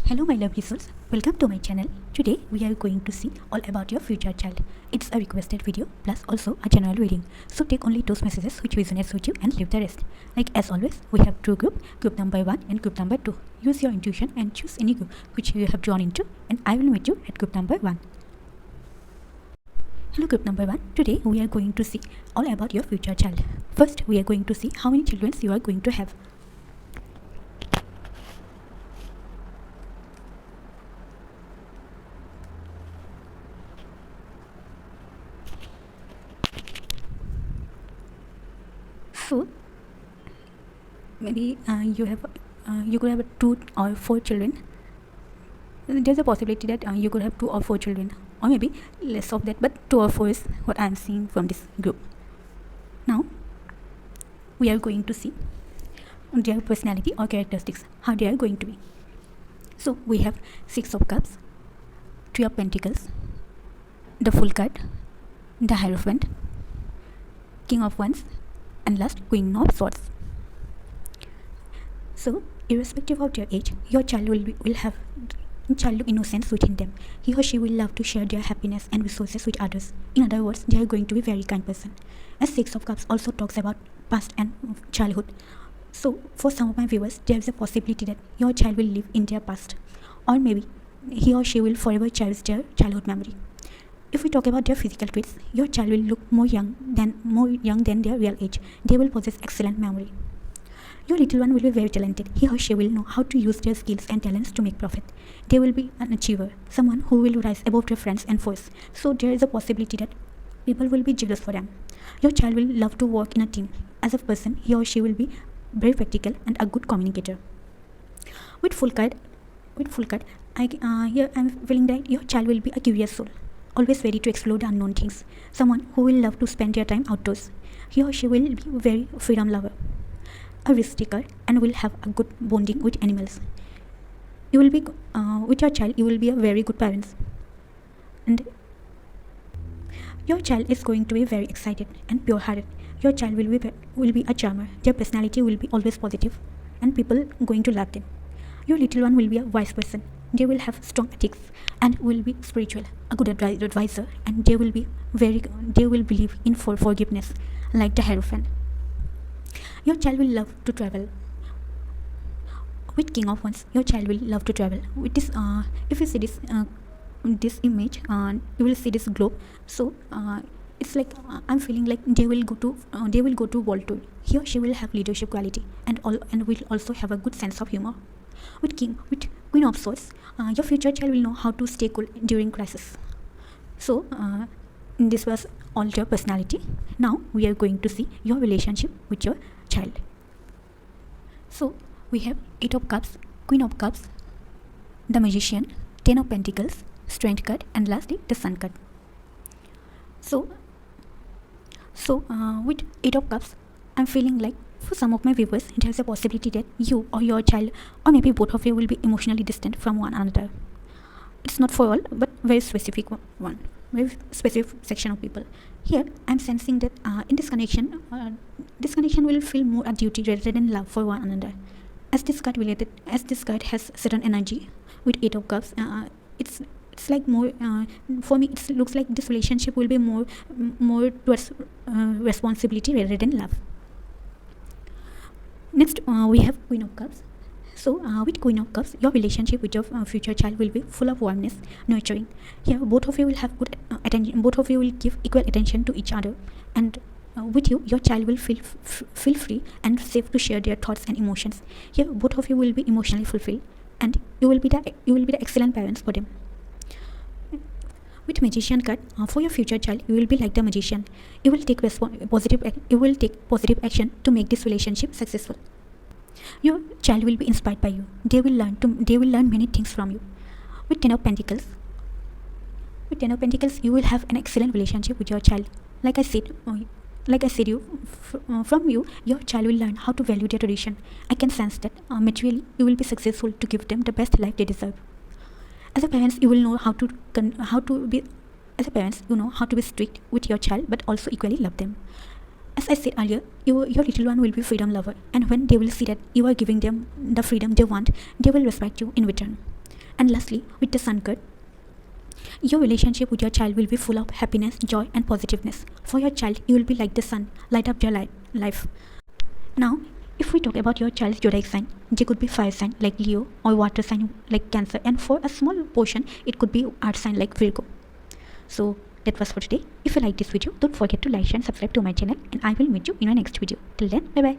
Hello my lovely souls, welcome to my channel. Today we are going to see all about your future child. It's a requested video plus also a general reading. So take only those messages which resonates with you and leave the rest. Like as always, we have two groups, group number 1 and group number 2. Use your intuition and choose any group which you have drawn into, and I will meet you at group number 1. Hello group number 1, today we are going to see all about your future child. First we are going to see how many children you are going to have. So maybe you could have 2 or 4 children. There's a possibility that you could have 2 or 4 children, or maybe less of that, but 2 or 4 is what I am seeing from this group. Now we are going to see their personality or characteristics, how they are going to be. So we have 6 of Cups, 3 of Pentacles, the Full card, the Hierophant, King of Wands, and last Queen of Swords. So irrespective of their age, your child will have childlike innocence within them. He or she will love to share their happiness and resources with others. In other words, they are going to be very kind person. As 6 of Cups also talks about past and childhood. So for some of my viewers, there is a possibility that your child will live in their past, or maybe he or she will forever cherish their childhood memory. If we talk about their physical traits, your child will look more young than their real age. They will possess excellent memory. Your little one will be very talented. He or she will know how to use their skills and talents to make profit. They will be an achiever, someone who will rise above their friends and foes. So there is a possibility that people will be jealous for them. Your child will love to work in a team. As a person, he or she will be very practical and a good communicator. With full card, here I am feeling that your child will be a curious soul, always ready to explore the unknown things. Someone who will love to spend their time outdoors. He or she will be very freedom lover, a risk taker, and will have a good bonding with animals. You will be with your child. You will be a very good parents, and your child is going to be very excited and pure-hearted. Your child will be a charmer. Their personality will be always positive, and people going to love them. Your little one will be a wise person. They will have strong ethics and will be spiritual, a good advisor, and they will believe in forgiveness, like the Hierophant. Your child will love to travel. With King of Wands, your child will love to travel. With this, if you see this image, you will see this globe. So it's like I'm feeling like they will go to world tour. He or she will have leadership quality and will also have a good sense of humor. With Queen of Swords, your future child will know how to stay cool during crisis. So this was all your personality. Now we are going to see your relationship with your child. So we have 8 of Cups, Queen of Cups, the Magician, 10 of Pentacles, Strength card, and lastly the Sun card. So with 8 of Cups, I'm feeling like for some of my viewers, there is a possibility that you or your child, or maybe both of you, will be emotionally distant from one another. It's not for all, but very specific one, very specific section of people. Here, I'm sensing that in this connection will feel more a duty rather than love for one another. As this card has certain energy with 8 of Cups, it's like more for me. It looks like this relationship will be more towards responsibility rather than love. Next, we have Queen of Cups. So with Queen of Cups, your relationship with your future child will be full of warmness, nurturing. Here, both of you will have good attention. Both of you will give equal attention to each other, and with you, your child will feel free and safe to share their thoughts and emotions. Here, both of you will be emotionally fulfilled, and you will be the excellent parents for them. With Magician card, for your future child, you will be like the magician. You will take positive action to make this relationship successful. Your child will be inspired by you. They will learn many things from you. With 10 of Pentacles, you will have an excellent relationship with your child. Like I said, from you, your child will learn how to value their tradition. I can sense that materially you will be successful to give them the best life they deserve. As a parent, you will know how to be strict with your child, but also equally love them. As I said earlier, your little one will be freedom lover, and when they will see that you are giving them the freedom they want, they will respect you in return. And lastly, with the sun card, your relationship with your child will be full of happiness, joy, and positiveness. For your child, you will be like the sun, light up your life. Now, if we talk about your child's zodiac sign, they could be fire sign like Leo or water sign like Cancer, and for a small portion, it could be earth sign like Virgo. So that was for today. If you like this video, don't forget to like, share, and subscribe to my channel, and I will meet you in my next video. Till then, bye bye.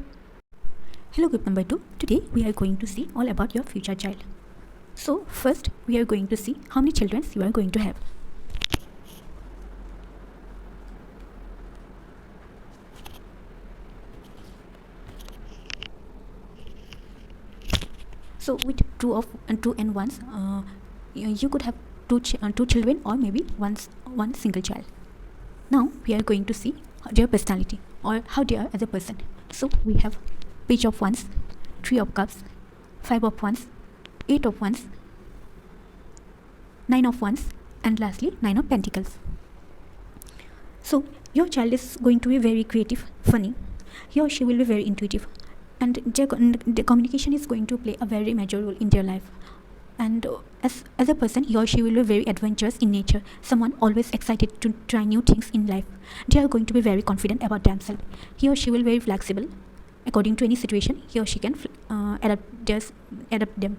Hello, group number 2. Today we are going to see all about your future child. So first, we are going to see how many children you are going to have. So with two and ones, you could have two children, or maybe one single child. Now we are going to see their personality or how they are as a person. So we have Page of Wands, 3 of Cups, 5 of Wands, 8 of Wands, 9 of Wands, and lastly 9 of Pentacles. So your child is going to be very creative, funny. He or she will be very intuitive, and the communication is going to play a very major role in their life. And as a person, he or she will be very adventurous in nature, someone always excited to try new things in life. They are going to be very confident about themselves. He or she will be very flexible. According to any situation, he or she can adapt them.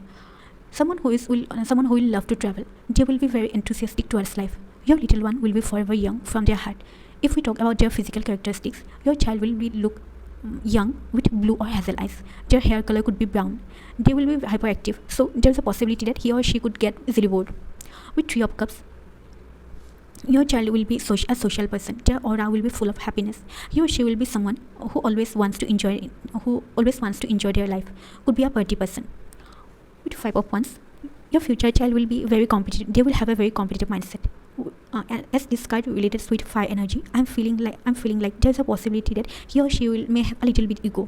Someone who will love to travel. They will be very enthusiastic towards life. Your little one will be forever young from their heart. If we talk about their physical characteristics, your child will look young with blue or hazel eyes. Their hair color could be brown. They will be hyperactive, so there's a possibility that he or she could get easily bored. With 3 of Cups, your child will be a social person. Their aura will be full of happiness. He or she will be someone who always wants to enjoy their life. Could be a party person. With 5 of Wands, your future child will be very competitive. They will have a very competitive mindset. As this card related with fire energy, I'm feeling like there's a possibility that he or she may have a little bit ego.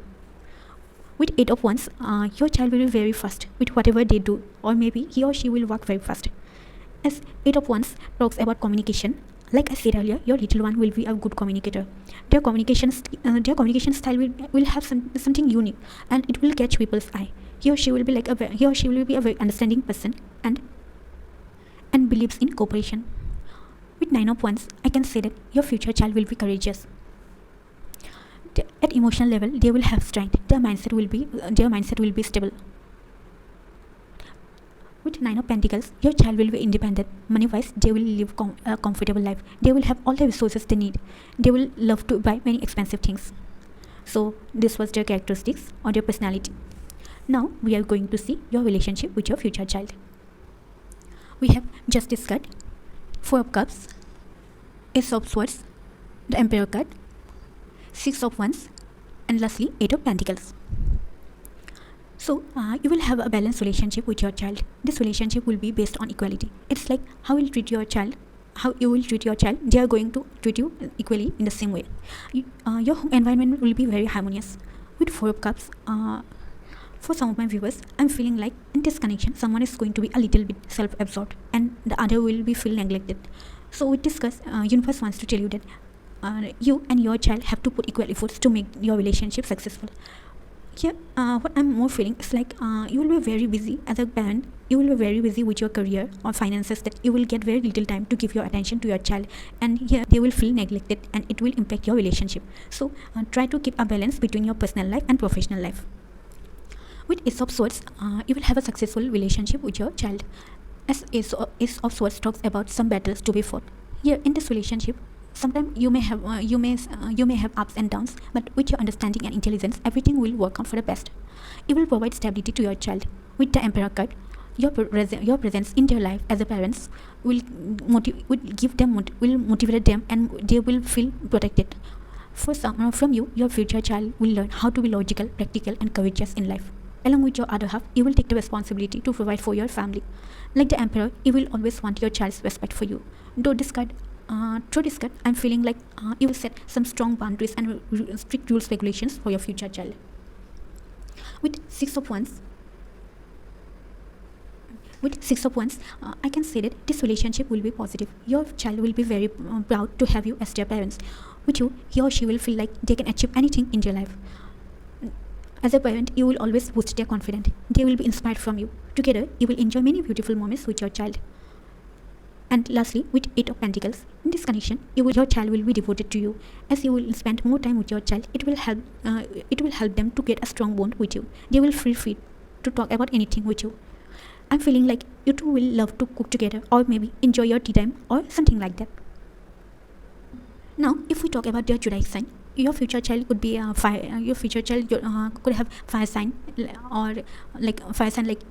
With 8 of Wands, your child will be very fast with whatever they do, or maybe he or she will work very fast. As 8 of Wands talks about communication, like I said earlier, your little one will be a good communicator. Their communication style will have something unique, and it will catch people's eye. He or she will be a very understanding person, and believes in cooperation. With 9 of Wands, I can say that your future child will be courageous. At emotional level, they will have strength. Their mindset will be stable. With 9 of Pentacles, your child will be independent. Money-wise, they will live a comfortable life. They will have all the resources they need. They will love to buy many expensive things. So this was their characteristics or their personality. Now we are going to see your relationship with your future child. We have Justice card, 4 of Cups, Ace of Swords, the Emperor card, 6 of Wands, and lastly 8 of Pentacles. So you will have a balanced relationship with your child. This relationship will be based on equality. It's like how you will treat your child. They are going to treat you equally in the same way. Your home environment will be very harmonious. With 4 of Cups, for some of my viewers, I'm feeling like in this connection, someone is going to be a little bit self-absorbed, and the other will be feel neglected. So with this, universe wants to tell you that you and your child have to put equal efforts to make your relationship successful. Here, what I'm more feeling is like you will be very busy as a parent. You will be very busy with your career or finances, that you will get very little time to give your attention to your child, and here they will feel neglected, and it will impact your relationship. So try to keep a balance between your personal life and professional life. With Ace of Swords, you will have a successful relationship with your child. As Ace of Swords talks about some battles to be fought. Here in this relationship, sometimes you may have ups and downs, but with your understanding and intelligence, everything will work out for the best. It will provide stability to your child. With the Emperor card, your presence in their life as a parents will motivate them, and they will feel protected. From you, your future child will learn how to be logical, practical, and courageous in life. Along with your other half, you will take the responsibility to provide for your family. Like the Emperor, you will always want your child's respect for you. Through this card, I'm feeling like you will set some strong boundaries and strict rules, regulations for your future child. With 6 of Wands, I can say that this relationship will be positive. Your child will be very proud to have you as their parents. With you, he or she will feel like they can achieve anything in their life. As a parent, you will always boost their confidence. They will be inspired from you. Together, you will enjoy many beautiful moments with your child. And lastly, with Eight of Pentacles, in this connection, your child will be devoted to you. As you will spend more time with your child, it will help them to get a strong bond with you. They will feel free to talk about anything with you. I'm feeling like you two will love to cook together, or maybe enjoy your tea time, or something like that. Now, if we talk about your zodiac sign, your future child could be a fire. Your future child could have fire sign, or like fire sign like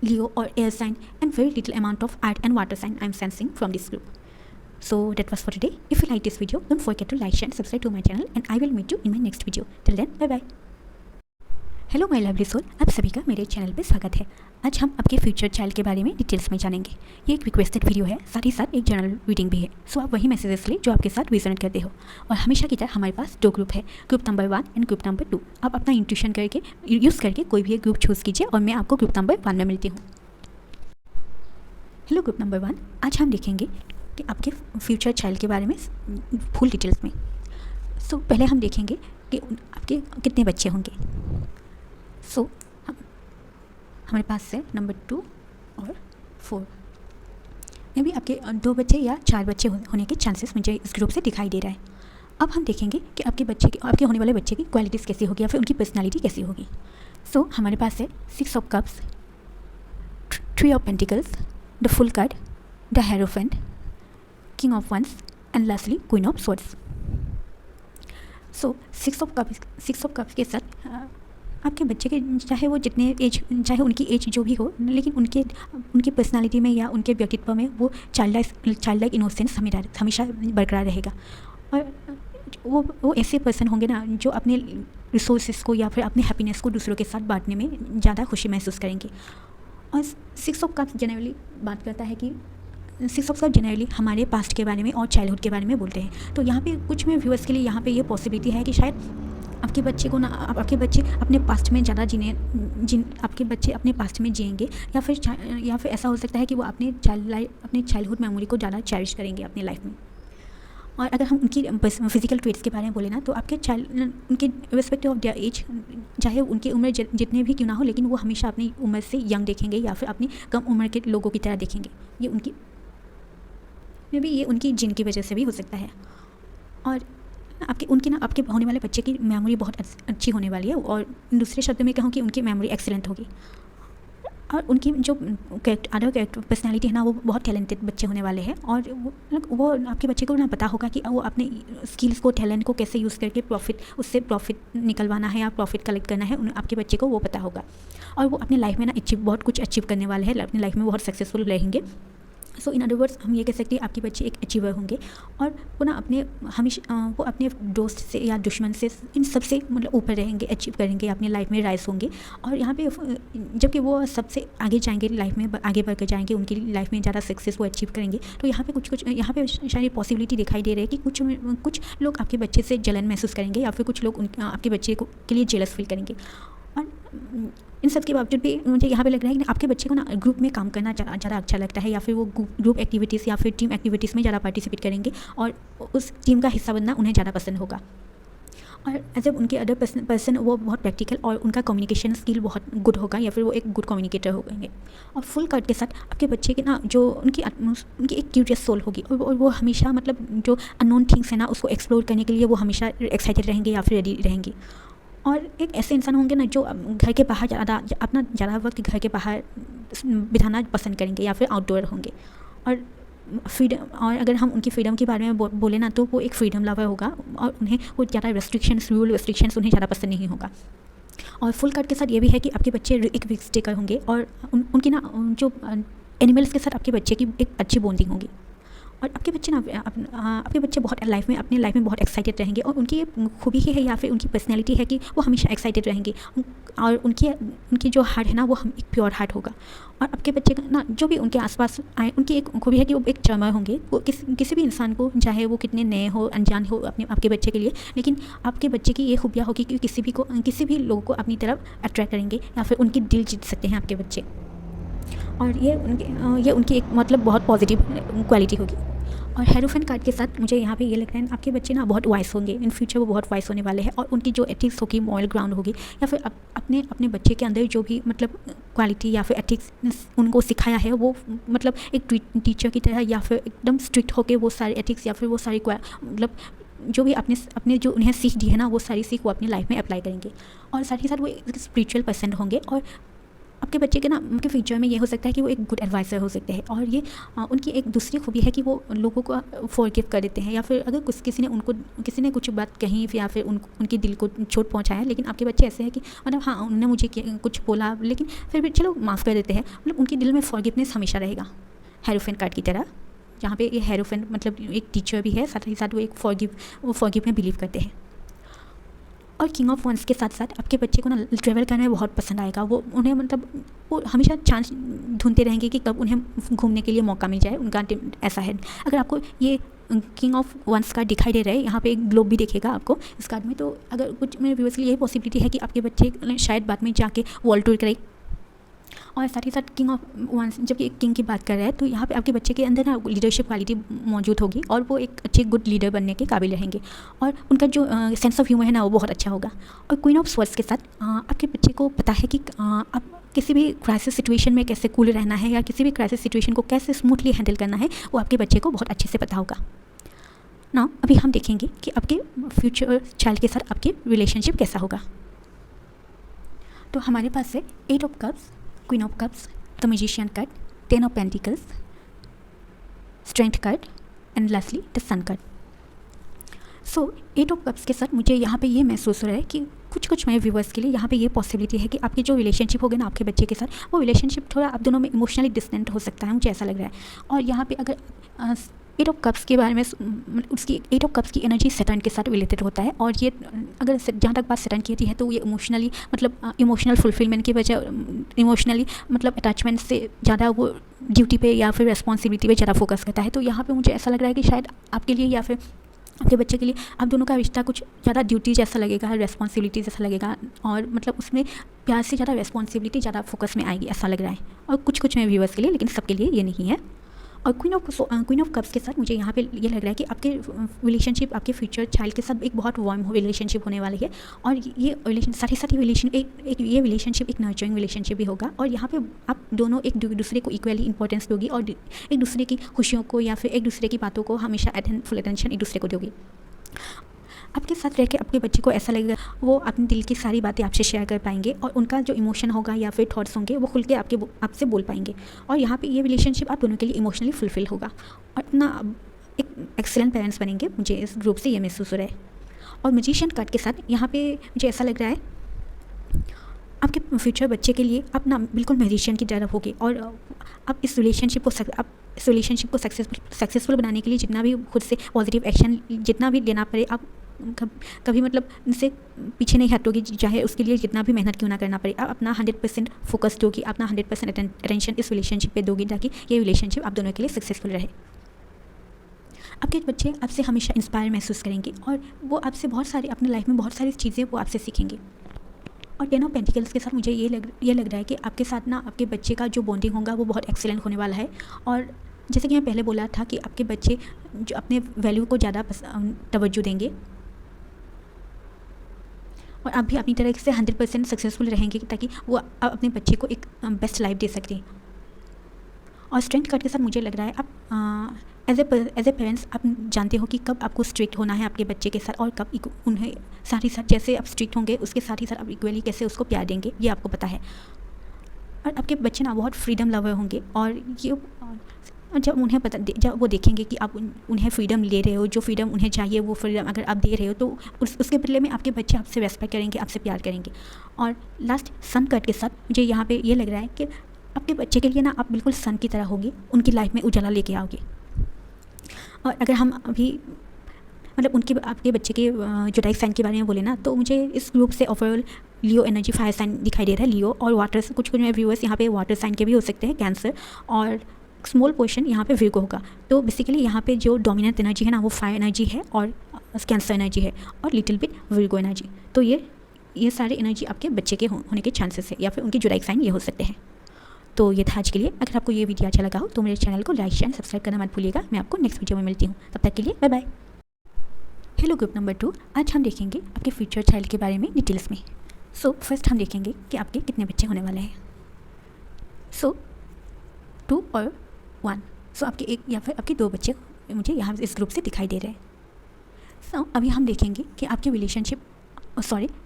Leo or air sign, and very little amount of earth and water sign I'm sensing from this group. So that was for today. If you like this video, don't forget to like, share and subscribe to my channel, and I will meet you in my next video. Till then, bye bye. Hello my lovely soul, आप सभी का मेरे channel पे स्वागत है। आज हम आपके फ्यूचर चाइल्ड के बारे में डिटेल्स में जानेंगे। ये एक रिक्वेस्टेड वीडियो है, साथ ही साथ एक जनरल रीडिंग भी है। सो आप वही मैसेजेस ले जो आपके साथ रेजोनेट करते हो। और हमेशा की तरह हमारे पास 2 ग्रुप है, group number 1 and group number 2। आप अपना इंट्यूशन करके यूज़ करके कोई भी एक ग्रुप चूज़ कीजिए, और मैं आपको ग्रुप नंबर 1 में मिलती हूँ। हेलो ग्रुप नंबर 1, आज हम देखेंगे कि आपके फ्यूचर चाइल्ड के बारे में फुल डिटेल्स में। सो पहले हम देखेंगे कि आपके कितने बच्चे होंगे। सो हमारे पास है नंबर 2 और 4। में भी आपके 2 बच्चे या 4 बच्चे होने के चांसेस मुझे इस ग्रुप से दिखाई दे रहा है। अब हम देखेंगे कि आपके होने वाले बच्चे की क्वालिटीज़ कैसी होगी, या फिर उनकी पर्सनालिटी कैसी होगी। सो हमारे पास है 6 of cups, 3 of pentacles, the fool card, the hierophant, king of wands, and lastly queen of swords. So 6 of cups के साथ आपके बच्चे के चाहे उनकी एज जो भी हो, लेकिन उनकी पर्सनालिटी में या उनके व्यक्तित्व में वो चाइल्ड लाइक इनोसेंस हमेशा बरकरार रहेगा। और वो ऐसे पर्सन होंगे ना जो अपने रिसोर्सेज को या फिर अपने हैप्पीनेस को दूसरों के साथ बांटने में ज़्यादा खुशी महसूस करेंगे। और 6 ऑफ कप्स जनरली बात करता है कि 6 ऑफ कप्स जनरली हमारे पास्ट के बारे में और चाइल्डहुड के बारे में बोलते हैं। तो यहाँ पे कुछ में व्यूअर्स के लिए यहाँ पे ये पॉसिबिलिटी है कि शायद आपके बच्चे अपने पास्ट में ज़्यादा आपके बच्चे अपने पास्ट में जिएंगे, या फिर ऐसा हो सकता है कि वो अपने चाइल्डहुड मेमोरी को ज़्यादा चेरिश करेंगे अपनी लाइफ में। और अगर हम उनकी फिजिकल ट्रेट्स के बारे में बोले ना, तो आपके उनके रिस्पेक्टिव ऑफ देयर एज, चाहे उनकी उम्र जितने भी क्यों ना हो, लेकिन वो हमेशा अपनी उम्र से यंग देखेंगे या फिर अपनी कम उम्र के लोगों की तरह देखेंगे। ये उनकी जिन की वजह से भी हो सकता है। और आपके होने वाले बच्चे की मेमोरी बहुत अच्छी होने वाली है, और दूसरे शब्द में कहूँ कि उनकी मेमोरी एक्सीलेंट होगी। और उनकी जो कैरेक्टर पर्सनालिटी है ना, वो बहुत टैलेंटेड बच्चे होने वाले हैं। और वो आपके बच्चे को ना पता होगा कि वो अपने स्किल्स को, टैलेंट को कैसे यूज़ करके उससे प्रॉफिट निकलवाना है या प्रॉफिट कलेक्ट करना है, आपके बच्चे को वो पता होगा। और वो अपने लाइफ में ना बहुत कुछ अचीव करने वाले हैं, अपनी लाइफ में बहुत सक्सेसफुल रहेंगे। सो इन अदर वर्ड्स हम ये कह सकते हैं आपके बच्चे एक अचीवर होंगे, और वो ना वो अपने दोस्त से या दुश्मन से, इन सब से मतलब ऊपर रहेंगे, अचीव करेंगे, अपनी लाइफ में राइज होंगे। और यहाँ पे जबकि वो सबसे आगे जाएंगे, लाइफ में आगे बढ़ कर जाएंगे, उनकी लाइफ में ज़्यादा सक्सेस वो अचीव करेंगे। तो यहाँ पे शायद पॉसिबिलिटी दिखाई दे रही है कि कुछ लोग आपके बच्चे से जलन महसूस करेंगे, या फिर कुछ लोग आपके बच्चे के लिए जेलस फील करेंगे। और इन सब के बावजूद भी मुझे यहाँ पे लग रहा है कि आपके बच्चे को ना ग्रुप में काम करना ज़्यादा अच्छा लगता है, या फिर वो ग्रुप एक्टिविटीज़ या फिर टीम एक्टिविटीज़ में ज़्यादा पार्टिसिपेट करेंगे, और उस टीम का हिस्सा बनना उन्हें ज़्यादा पसंद होगा। और जब उनके अदर पर्सन वो बहुत प्रैक्टिकल और उनका कम्युनिकेशन स्किल बहुत गुड होगा, या फिर वो एक गुड कम्युनिकेटर होंगे। और फुल कार्ड के साथ आपके बच्चे के ना जो उनकी एक क्यूरियस सोल होगी, और वो हमेशा मतलब जो अननोन थिंग्स है ना, उसको एक्सप्लोर करने के लिए वो हमेशा एक्साइटेड रहेंगे या फिर रेडी रहेंगी। और एक ऐसे इंसान होंगे ना जो घर के बाहर अपना ज़्यादा वक्त घर के बाहर बिताना पसंद करेंगे, या फिर आउटडोर होंगे। और अगर हम उनकी फ्रीडम के बारे में बोले ना, तो वो एक फ्रीडम लवर होगा, और उन्हें वो ज़्यादा रेस्ट्रिक्शंस उन्हें ज़्यादा पसंद नहीं होगा। और फुल कार्ड के साथ ये भी है कि आपके बच्चे एक रिस्क टेकर होंगे, और उनकी ना जो एनिमल्स के साथ आपके बच्चे की एक अच्छी बॉन्डिंग होगी। और आपके बच्चे अपनी लाइफ में बहुत एक्साइटेड रहेंगे, और उनकी खूबी ही है या फिर उनकी पर्सनैलिटी है कि वो हमेशा एक्साइटेड रहेंगे। और उनकी जो हार्ट है ना, वो एक प्योर हार्ट होगा। और आपके बच्चे ना जो भी उनके आसपास आए, उनकी एक खूबी है कि वो एक चार्मर होंगे। वो किसी भी इंसान को, चाहे वो कितने नए हो, अनजान हो आपके बच्चे के लिए, लेकिन आपके बच्चे की ये खूबियाँ होगी कि किसी भी लोगों को अपनी तरफ अट्रैक्ट करेंगे, या फिर उनकी दिल जीत सकते हैं आपके बच्चे। और ये उनकी एक मतलब बहुत पॉजिटिव क्वालिटी होगी। और हेरोफेंट कार्ड के साथ मुझे यहाँ पे ये लग रहा है आपके बच्चे ना बहुत वाइस होंगे, इन फ्यूचर वो बहुत वाइस होने वाले हैं, और उनकी जो एथिक्स होगी, मॉरल ग्राउंड होगी, या फिर अपने अपने बच्चे के अंदर जो भी मतलब क्वालिटी या फिर एथिक्स उनको सिखाया है, वो मतलब एक टीचर की तरह या फिर एकदम स्ट्रिक्ट होकर वो सारे एथिक्स या फिर वो सारी मतलब जो भी अपने जो उन्हें सीख दी है ना, वो सारी सीख वो अपनी लाइफ में अप्लाई करेंगे। और साथ ही साथ वो एक स्पिरिचुअल पर्सन होंगे, और आपके बच्चे के ना उनके फ्यूचर में ये हो सकता है कि वो एक गुड एडवाइज़र हो सकते हैं। और ये उनकी एक दूसरी खूबी है कि वो लोगों को फॉरगिव कर देते हैं, या फिर अगर किसी ने कुछ बात कही या फिर उनके दिल को चोट पहुंचाया, लेकिन आपके बच्चे ऐसे हैं कि मतलब हाँ उन्होंने मुझे कुछ बोला लेकिन फिर भी चलो माफ़ कर देते हैं, मतलब उनके दिल में फॉरगिवनेस हमेशा रहेगा, हेरोफेंट कार्ड की तरह, जहाँ पे ये हेरोफेंट मतलब एक टीचर भी है, साथ ही साथ वो एक फॉरगिव में बिलीव करते हैं। और किंग ऑफ वंस के साथ साथ आपके बच्चे को ना ट्रैवल करने में बहुत पसंद आएगा। वो उन्हें मतलब वो हमेशा चांस ढूंढते रहेंगे कि कब उन्हें घूमने के लिए मौका मिल जाए, उनका ऐसा है। अगर आपको ये किंग ऑफ वंस कार्ड दिखाई दे रहा है, यहाँ पे एक ग्लोब भी दिखेगा आपको इस कार्ड में, तो अगर कुछ मेरे व्यूअर्स के लिए यही पॉसिबिलिटी है कि आपके बच्चे शायद बाद में जाके वर्ल्ड टूर करें। और साथ ही साथ किंग ऑफ वंस, जब ये किंग की बात कर रहा है तो यहाँ पे आपके बच्चे के अंदर ना लीडरशिप क्वालिटी मौजूद होगी, और वो एक अच्छे गुड लीडर बनने के काबिल रहेंगे, और उनका जो सेंस ऑफ ह्यूमर है ना वो बहुत अच्छा होगा। और क्वीन ऑफ स्वॉर्ड्स के साथ आपके बच्चे को पता है कि आप किसी भी क्राइसिस सिचुएशन में कैसे कूल रहना है, या किसी भी क्राइसिस सिचुएशन को कैसे स्मूथली हैंडल करना है, वो आपके बच्चे को बहुत अच्छे से पता होगा ना। अभी हम देखेंगे कि आपके फ्यूचर चाइल्ड के साथ आपके रिलेशनशिप कैसा होगा। तो हमारे पास है 8 of cups, queen of cups, the magician card, 10 of pentacles, strength card, and lastly the sun card. So 8 of cups के साथ मुझे यहाँ पे ये महसूस हो रहा है कि कुछ मेरे व्यूवर्स के लिए यहाँ पे ये पॉसिबिलिटी है कि आपके जो रिलेशनशिप होगा ना आपके बच्चे के साथ, वो रिलेशनशिप थोड़ा आप दोनों में इमोशनली डिस्टेंट हो सकता है, मुझे ऐसा लग रहा है। और यहाँ पे अगर 8 ऑफ कप्स के बारे में उसकी 8 ऑफ कप्स की एनर्जी सैटर्न के साथ रिलेटेड होता है, और ये अगर जहाँ तक बात सैटर्न की है तो ये इमोशनली मतलब इमोशनल फुलफिलमेंट की वजह, इमोशनली मतलब अटैचमेंट से ज़्यादा वो ड्यूटी पे या फिर रिस्पॉन्सिबिलिटी पे ज़्यादा फोकस करता है। तो यहाँ पे मुझे ऐसा लग रहा है कि शायद आपके लिए या फिर आपके बच्चे के लिए आप दोनों का रिश्ता कुछ ज़्यादा ड्यूटी जैसा लगेगा, रिस्पॉन्सिबिलिटी जैसा लगेगा, और मतलब उसमें प्यार से ज़्यादा रिस्पॉन्सिबिलिटी ज़्यादा फोकस में आएगी, ऐसा लग रहा है। और कुछ मेरे व्यूअर्स के लिए, लेकिन सबके लिए ये नहीं है। और क्वीन ऑफ कप्स के साथ मुझे यहाँ पे ये लग रहा है कि आपके रिलेशनशिप आपके फ्यूचर चाइल्ड के साथ एक बहुत वार्म रिलेशनशिप होने वाली है, और ये रिलेशन साथ ही साथ ये रिलेशनशिप एक नर्चरिंग रिलेशनशिप भी होगा। और यहाँ पे आप दोनों एक दूसरे को इक्वली इंपॉर्टेंस दोगी, और एक दूसरे की खुशियों को या फिर एक दूसरे की बातों को हमेशा फुल अटेंशन एक दूसरे को दोगी। आपके साथ रह के आपके बच्चे को ऐसा लगेगा वो अपने दिल की सारी बातें आपसे शेयर कर पाएंगे, और उनका जो इमोशन होगा या फिर थॉट्स होंगे वो खुल के आपसे बोल पाएंगे। और यहाँ पे ये रिलेशनशिप आप दोनों के लिए इमोशनली फुलफिल होगा, और अपना एक एक्सेलेंट पेरेंट्स बनेंगे, मुझे इस ग्रुप से ये महसूस हो रहा है। और मैजिशियन कार्ड के साथ यहाँ पे मुझे ऐसा लग रहा है आपके फ्यूचर बच्चे के लिए आप ना बिल्कुल मैजिशियन की तरह होगे, और आप इस रिलेशनशिप को सक्सेसफुल बनाने के लिए जितना भी खुद से पॉजिटिव एक्शन जितना भी लेना पड़े, आप कभी मतलब इनसे पीछे नहीं हटोगी, चाहे उसके लिए जितना भी मेहनत क्यों ना करना पड़े। आप अपना 100% फोकस दोगी, अपना 100% अटेंशन इस रिलेशनशिप पे दोगी, ताकि ये रिलेशनशिप आप दोनों के लिए सक्सेसफुल रहे। आपके बच्चे आपसे हमेशा इंस्पायर महसूस करेंगे, और वो आपसे बहुत सारी अपनी लाइफ में बहुत सारी चीज़ें वो आपसे सीखेंगे। और 10 ऑफ पेंटिकल्स के साथ मुझे ये लग रहा है कि आपके साथ ना आपके बच्चे का जो बॉन्डिंग होगा वो बहुत एक्सेलेंट होने वाला है। और जैसे कि मैं पहले बोला था कि आपके बच्चे जो अपने वैल्यू को ज़्यादा तवज्जो देंगे, और आप भी अपनी तरह से 100% सक्सेसफुल रहेंगे, ताकि वो अपने बच्चे को एक बेस्ट लाइफ दे सकें। और स्ट्रेंथ कार्ड के साथ मुझे लग रहा है आप एज ए पेरेंट्स आप जानते हो कि कब आपको स्ट्रिक्ट होना है आपके बच्चे के साथ, और कब उन्हें साथ ही साथ जैसे आप स्ट्रिक्ट होंगे उसके साथ ही साथ आप इक्वली कैसे उसको प्यार देंगे, ये आपको पता है। और आपके बच्चे ना बहुत फ्रीडम लवर होंगे, और ये जब वो देखेंगे कि आप उन्हें फ्रीडम ले रहे हो, जो फ्रीडम उन्हें चाहिए वो फ्रीडम अगर आप दे रहे हो, तो उसके बदले में आपके बच्चे आपसे रेस्पेक्ट करेंगे, आपसे प्यार करेंगे। और लास्ट सन कार्ड के साथ मुझे यहाँ पे ये लग रहा है कि आपके बच्चे के लिए ना आप बिल्कुल सन की तरह होगी, उनकी लाइफ में उजाला लेके आओगे। और अगर हम अभी मतलब आपके बच्चे के जोडाइक साइन के बारे में बोले ना, तो मुझे इस ग्रुप से ओवरऑल लियो एनर्जी फायर साइन दिखाई दे रहा है, लियो और वाटर से कुछ मेरे व्यूअर्स यहाँ पे वाटर साइन के भी हो सकते हैं, कैंसर, और स्मॉल पोर्शन यहाँ पे विर्गो होगा। तो बेसिकली यहाँ पे जो डोमिनेंट एनर्जी है ना वो फायर एनर्जी है, और कैंसर एनर्जी है, और लिटिल बिट विर्गो एनर्जी। तो ये सारे एनर्जी आपके बच्चे के होने के चांसेस है, या फिर उनकी जोडाइक साइन ये हो सकते हैं। तो ये था आज के लिए। अगर आपको ये वीडियो अच्छा लगा हो तो मेरे चैनल को लाइक शेयर सब्सक्राइब करना मत भूलिएगा। मैं आपको नेक्स्ट वीडियो में मिलती हूँ, तब तक के लिए bye bye. Hello group number 2, आज हम देखेंगे आपके फ्यूचर चाइल्ड के बारे में डिटेल्स में। सो फर्स्ट हम देखेंगे कि आपके कितने बच्चे होने वाले हैं। सो 2 और 1। सो आपके एक या फिर आपके 2 बच्चे मुझे यहाँ इस ग्रुप से दिखाई दे रहे हैं। सो अभी हम देखेंगे कि आपके रिलेशनशिप,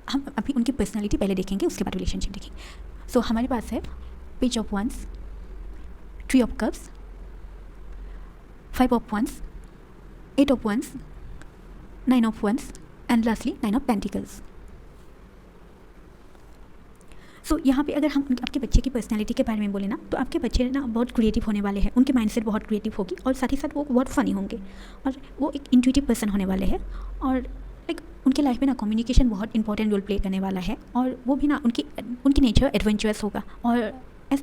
हम अभी उनकी पर्सनालिटी पहले देखेंगे, उसके बाद रिलेशनशिप देखेंगे। सो हमारे पास है page of wands, 3 of cups, 5 of wands, 8 of wands, 9 of wands and lastly 9 of pentacles. So यहाँ पे अगर हम आपके बच्चे की पर्सनालिटी के बारे में बोले ना, तो आपके बच्चे ना बहुत क्रिएटिव होने वाले हैं, उनके माइंडसेट बहुत क्रिएटिव होगी और साथ ही साथ वो बहुत फ़नी होंगे और वो एक इंट्यूटिव पर्सन होने वाले हैं। और लाइक उनके लाइफ में ना कम्युनिकेशन बहुत इंपॉर्टेंट रोल प्ले करने वाला है और वो भी ना उनकी नेचर एडवेंचरस होगा और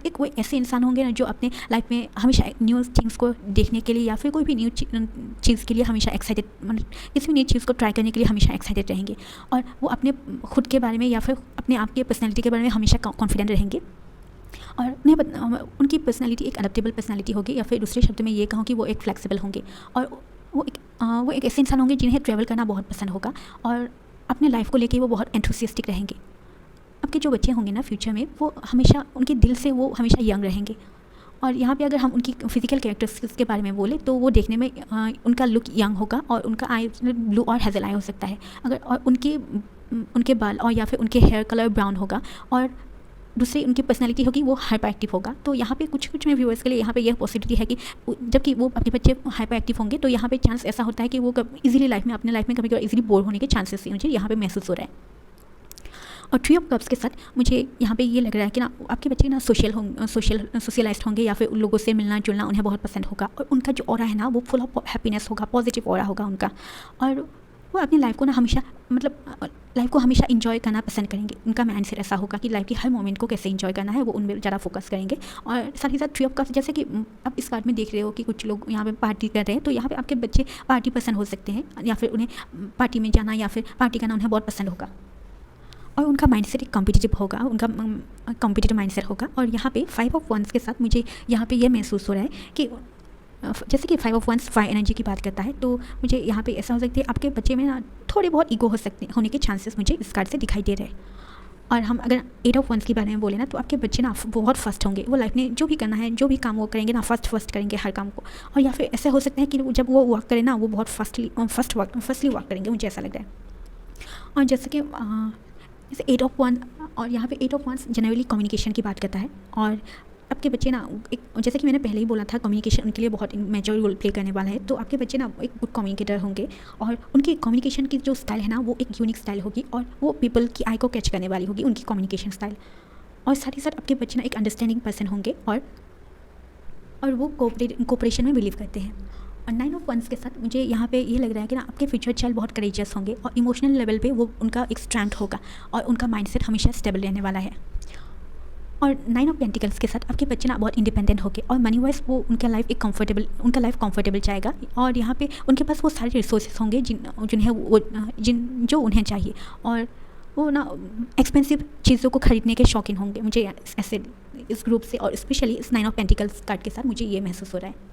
एक वो ऐसे इंसान होंगे ना जो अपने लाइफ में हमेशा न्यू थिंग्स को देखने के लिए या फिर कोई भी न्यू चीज़ के लिए हमेशा एक्साइटेड, मतलब किसी भी न्यू चीज़ को ट्राई करने के लिए हमेशा एक्साइटेड रहेंगे और वो अपने खुद के बारे में या फिर अपने आप के पर्सनैलिटी के बारे में हमेशा कॉन्फिडेंट रहेंगे। और उन्हें उनकी पर्सनैलिटी एक अडेप्टेबल पर्सनैलिटी होगी या फिर दूसरे शब्द में ये कहूँ कि वो एक फ्लेक्सिबल होंगे और वो एक ऐसे इंसान होंगे जिन्हें ट्रैवल करना बहुत पसंद होगा और अपने लाइफ को लेके वो बहुत एंथुसियास्टिक रहेंगे। आपके जो बच्चे होंगे ना फ्यूचर में, वो हमेशा उनके दिल से वो हमेशा यंग रहेंगे। और यहाँ पे अगर हम उनकी फिजिकल कैरेक्टरिस्टिक्स के बारे में बोले तो वो देखने में उनका लुक यंग होगा और उनका आई ब्लू और हेज़ल आई हो सकता है अगर, और उनके बाल और या फिर उनके हेयर कलर ब्राउन होगा और दूसरी उनकी पर्सनैलिटी होगी वो हाइपर एक्टिव होगा। तो यहाँ पे कुछ में व्यूअर्स के लिए यहाँ पे यह पॉसिबिलिटी है कि जबकि वो अपने बच्चे हाइपर एक्टिव होंगे तो यहाँ पे चांस ऐसा होता है कि वो इजीली अपने लाइफ में कभी कभी इजीली बोर होने के चांसेस मुझे यहाँ पे महसूस हो रहा है। और 3 ऑफ कप्स के साथ मुझे यहाँ पे ये लग रहा है कि ना आपके बच्चे ना सोशलाइज्ड होंगे या फिर उन लोगों से मिलना जुलना उन्हें बहुत पसंद होगा और उनका जो ऑरा है ना वो फुल ऑफ हैप्पीनेस होगा, पॉजिटिव ऑरा होगा उनका। और वो अपनी लाइफ को ना हमेशा लाइफ को हमेशा इंजॉय करना पसंद करेंगे। उनका माइंडसेट ऐसा होगा कि लाइफ की हर मोमेंट को कैसे इंजॉय करना है वो उनमें ज़्यादा फोकस करेंगे। और साथ ही साथ 3 ऑफ कप्स, जैसे कि आप इस कार्ड में देख रहे हो कि कुछ लोग यहाँ पे पार्टी कर रहे हैं, तो यहाँ पे आपके बच्चे पार्टी पसंद हो सकते हैं या फिर उन्हें पार्टी में जाना या फिर पार्टी करना उन्हें बहुत पसंद होगा और उनका माइंडसेट एक कॉम्पिटिटिव होगा, उनका कॉम्पिटिटिव माइंडसेट होगा। और यहाँ पे 5 ऑफ वंस के साथ मुझे यहाँ पे ये महसूस हो रहा है कि जैसे कि 5 ऑफ वंस फायर एनर्जी की बात करता है, तो मुझे यहाँ पे ऐसा हो सकता है आपके बच्चे में ना थोड़े बहुत ईगो होने के चांसेस मुझे इस कार्ड से दिखाई दे रहे हैं। और हम अगर 8 ऑफ वंस के बारे में बोले ना, तो आपके बच्चे ना बहुत फर्स्ट होंगे, वो लाइफ में जो भी करना है, जो भी काम वो करेंगे ना फर्स्ट करेंगे हर काम को। और या फिर ऐसे हो सकता है कि जब वो वर्क करें ना वो बहुत फर्स्टली वर्क करेंगे, मुझे ऐसा लग रहा है। और जैसे कि जैसे 8 ऑफ वन, और यहाँ पे 8 ऑफ वंस जनरली कम्युनिकेशन की बात करता है और आपके बच्चे ना एक, जैसे कि मैंने पहले ही बोला था, कम्युनिकेशन उनके लिए बहुत मेजर रोल प्ले करने वाला है। तो आपके बच्चे ना एक गुड कम्युनिकेटर होंगे और उनकी कम्युनिकेशन की जो स्टाइल है ना वो एक यूनिक स्टाइल होगी और वो पीपल की आई को कैच करने वाली होगी उनकी कम्युनिकेशन स्टाइल। और साथ ही साथ आपके बच्चे ना एक अंडरस्टैंडिंग पर्सन होंगे और वो कोऑपरेशन में बिलीव करते हैं। और 9 ऑफ वंस के साथ मुझे यहाँ पे ये लग रहा है कि ना आपके फ्यूचर चाइल्ड बहुत करेजियस होंगे और इमोशनल लेवल पे वो उनका एक स्ट्रेंथ होगा और उनका माइंडसेट हमेशा स्टेबल रहने वाला है। और 9 ऑफ पेंटिकल्स के साथ आपके बच्चे ना बहुत इंडिपेंडेंट होंगे और मनी वाइज वो उनका लाइफ कंफर्टेबल जाएगा और यहाँ पे उनके पास वो सारे रिसोर्सेज होंगे जो उन्हें चाहिए और वो ना एक्सपेंसिव चीज़ों को खरीदने के शौकीन होंगे। मुझे ऐसे इस ग्रुप से और स्पेशली इस 9 ऑफ पेंटिकल्स कार्ड के साथ मुझे ये महसूस हो रहा है।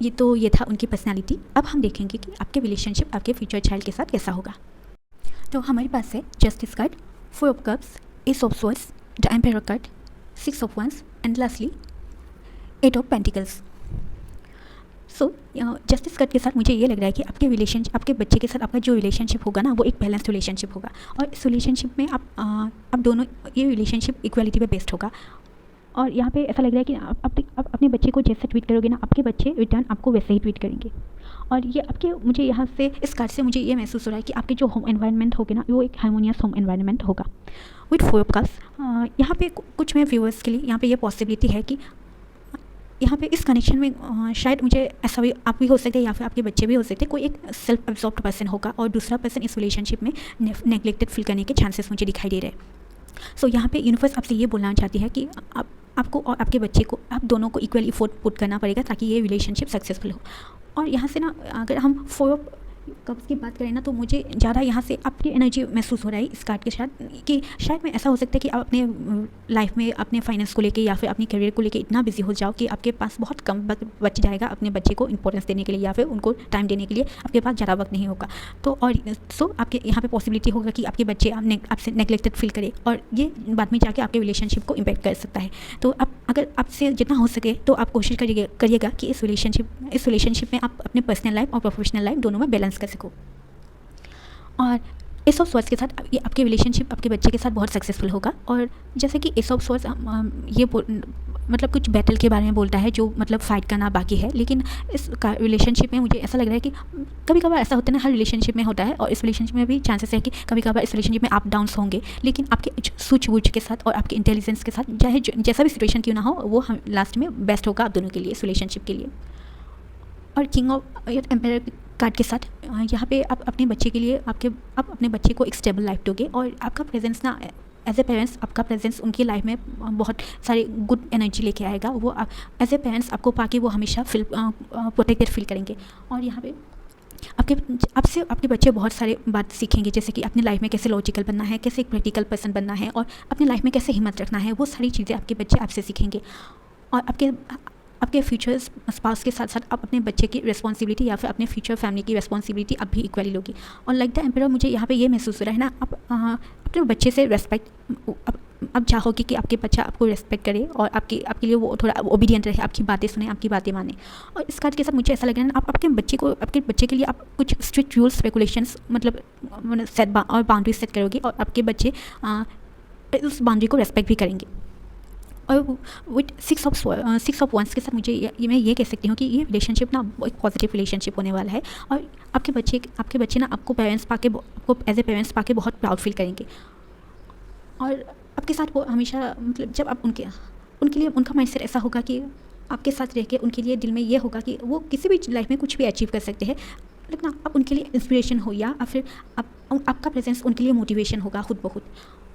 ये था उनकी पर्सनालिटी। अब हम देखेंगे कि आपके रिलेशनशिप आपके फ्यूचर चाइल्ड के साथ कैसा होगा। तो हमारे पास है justice card, 4 of cups, ace of swords, the empress card, 6 of wands and lastly 8 of pentacles. So justice card के साथ मुझे ये लग रहा है कि आपके बच्चे के साथ आपका जो रिलेशनशिप होगा ना वो एक बैलेंस्ड रिलेशनशिप होगा और इस रिलेशनशिप में आप दोनों, ये रिलेशनशिप इक्वालिटी पे बेस्ड होगा। और यहाँ पे ऐसा लग रहा है कि आप अपने बच्चे को जैसे ट्वीट करोगे ना, आपके बच्चे रिटर्न आपको वैसे ही ट्वीट करेंगे। और ये मुझे यहाँ से इस कार्ड से मुझे ये महसूस हो रहा है कि आपके जो होम एनवायरनमेंट होगा ना वो एक हार्मोनियस होम एनवायरनमेंट होगा विथ 4 ऑफ कप्स। यहाँ पे कुछ में व्यूअर्स के लिए यहाँ पे ये पॉसिबिलिटी है कि यहाँ पे इस कनेक्शन में शायद मुझे ऐसा भी आप भी हो सकते हैं या फिर आपके बच्चे भी हो सकते हैं, कोई एक सेल्फ एब्जॉर्ब्ड पर्सन होगा और दूसरा पर्सन इस रिलेशनशिप में नेग्लेक्टेड फील करने के चांसेस मुझे दिखाई दे रहे हैं। सो यहाँ पे यूनिवर्स आपसे ये बोलना चाहती है कि आपको और आपके बच्चे को, आप दोनों को इक्वल एफर्ट पुट करना पड़ेगा ताकि ये रिलेशनशिप सक्सेसफुल हो। और यहाँ से ना अगर हम 4 कप्स की बात करें ना, तो मुझे ज़्यादा यहाँ से आपकी एनर्जी महसूस हो रहा है इस कार्ड के साथ, कि शायद में ऐसा हो सकता है कि आप अपने लाइफ में अपने फाइनेंस को लेके या फिर अपनी करियर को लेके इतना बिजी हो जाओ कि आपके पास बहुत कम वक्त बच जाएगा अपने बच्चे को इंपॉर्टेंस देने के लिए या फिर उनको टाइम देने के लिए आपके पास ज़्यादा वक्त नहीं होगा। तो और आपके यहाँ पे पॉसिबिलिटी होगा कि आपके बच्चे आपसे नेगलेक्टेड फील करे, और ये बाद में जाके आपके रिलेशनशिप को इम्पैक्ट कर सकता है। तो आप अगर आपसे जितना हो सके तो आप कोशिश करिएगा कि इस रिलेशनशिप में आप अपने पर्सनल लाइफ और प्रोफेशनल लाइफ दोनों में बैलेंस कर सको। और एस ऑफ स्वॉर्ड्स के साथ ये आपके रिलेशनशिप आपके बच्चे के साथ बहुत सक्सेसफुल होगा। और जैसे कि एस ऑफ स्वॉर्ड्स ये मतलब कुछ बैटल के बारे में बोलता है, जो मतलब फाइट करना बाकी है, लेकिन इस रिलेशनशिप में मुझे ऐसा लग रहा है कि कभी कभार ऐसा होता है ना, हर रिलेशनशिप में होता है, और इस रिलेशनशिप में भी चांसेस है कि कभी कभार इस रिलेशनशिप में अप डाउन्स होंगे, लेकिन आपके सूझबूझ के साथ और आपके इंटेलिजेंस के साथ चाहे जैसा भी सिचुएशन क्यों ना हो, वो हम लास्ट में बेस्ट होगा आप दोनों के लिए, इस रिलेशनशिप के लिए। और किंग ऑफ एम्पायर कार्ड के साथ यहाँ पे आप अपने बच्चे के लिए आप अपने बच्चे को एक स्टेबल लाइफ दोगे, और आपका प्रेजेंस ना एज ए पेरेंट्स, आपका प्रेजेंस उनकी लाइफ में बहुत सारे गुड एनर्जी लेके आएगा। वो एज ए पेरेंट्स आपको पाके वो हमेशा प्रोटेक्टेड फील करेंगे। और यहाँ पे आपसे आपके बच्चे बहुत सारे बात सीखेंगे, जैसे कि अपनी लाइफ में कैसे लॉजिकल बनना है, कैसे एक प्रैक्टिकल पर्सन बनना है, और अपनी लाइफ में कैसे हिम्मत रखना है, वो सारी चीज़ें आपके बच्चे आपसे सीखेंगे। और आपके फ्यूचर स्पाउस के साथ साथ आप अपने बच्चे की रिस्पॉन्सिबिलिटी या फिर अपने फ्यूचर फैमिली की रिस्पॉन्सिबिलिटी आप भी इक्वली लोगी। और लाइक द एम्परर मुझे यहाँ पे ये महसूस हो रहा है ना, आप अपने बच्चे से रेस्पेक्ट आप चाहोगे कि आपके बच्चा आपको रेस्पेक्ट करे और आपके लिए वो थोड़ा ओबीडियंट रहे, आपकी बातें सुने, आपकी बातें माने। और इस कार्ड के साथ मुझे ऐसा लग रहा है ना, आप आपके बच्चे के लिए आप कुछ स्ट्रिक्ट रूल्स रेगुलेशंस मतलब सेट और बाउंड्री सेट करोगे, और आपके बच्चे उस बाउंड्री को रेस्पेक्ट भी करेंगे। और विथ सिक्स ऑफ वंस के साथ मैं ये कह सकती हूँ कि ये रिलेशनशिप ना एक पॉजिटिव रिलेशनशिप होने वाला है, और आपके बच्चे ना आपको एज ए पेरेंट्स पाके बहुत प्राउड फील करेंगे। और आपके साथ वो हमेशा मतलब जब आप उनके लिए उनका माइंडसेट ऐसा होगा कि आपके साथ रह के उनके लिए दिल में ये होगा कि वो किसी भी लाइफ में कुछ भी अचीव कर सकते हैं, लेकिन आप उनके लिए इंस्पिरेशन हो, या फिर आपका प्रेजेंस उनके लिए मोटिवेशन होगा खुद ब खुद।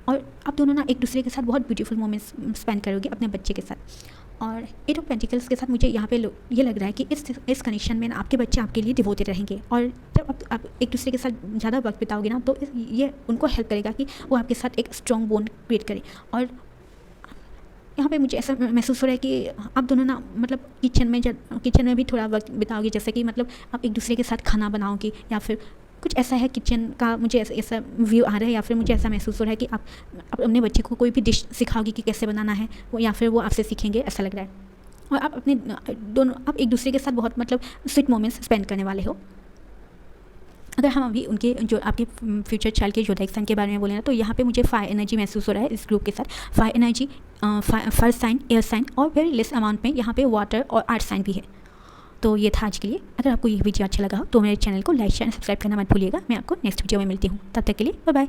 और आप दोनों ना एक दूसरे के साथ बहुत ब्यूटीफुल मोमेंट्स स्पेंड करोगे अपने बच्चे के साथ। और एट ऑफ पेंटिकल्स के साथ मुझे यहाँ पे ये लग रहा है कि इस कनेक्शन में ना आपके बच्चे आपके लिए डिवोटेड रहेंगे, और जब आप एक दूसरे के साथ ज़्यादा वक्त बिताओगे ना, तो ये उनको हेल्प करेगा कि वो आपके साथ एक स्ट्रॉन्ग बॉन्ड क्रिएट करे। और यहाँ पे मुझे ऐसा महसूस हो रहा है कि आप दोनों ना मतलब किचन में भी थोड़ा वक्त बिताओगे, जैसे कि मतलब आप एक दूसरे के साथ खाना बनाओगे, या फिर कुछ ऐसा है किचन का मुझे ऐसा व्यू आ रहा है, या फिर मुझे ऐसा महसूस हो रहा है कि आप अपने बच्चे को कोई भी डिश सिखाओगे कि कैसे बनाना है, वो या फिर वो आपसे सीखेंगे, ऐसा लग रहा है। और आप एक दूसरे के साथ बहुत मतलब स्वीट मोमेंट्स स्पेंड करने वाले हो। अगर हम अभी उनके जो आपके फ्यूचर चाइल्ड के ज़ोडिएक साइन के बारे में बोले ना, तो यहाँ पे मुझे फायर एनर्जी महसूस हो रहा है इस ग्रुप के साथ। Fire energy, first sign, air sign, और वेरी लेस अमाउंट में यहाँ पे वाटर और अर्थ साइन भी है। तो ये था आज के लिए। अगर आपको ये वीडियो अच्छा लगा हो तो मेरे चैनल को लाइक शेयर सब्सक्राइब करना मत भूलिएगा। मैं आपको नेक्स्ट वीडियो में मिलती हूँ, तब तक के लिए बाय बाय।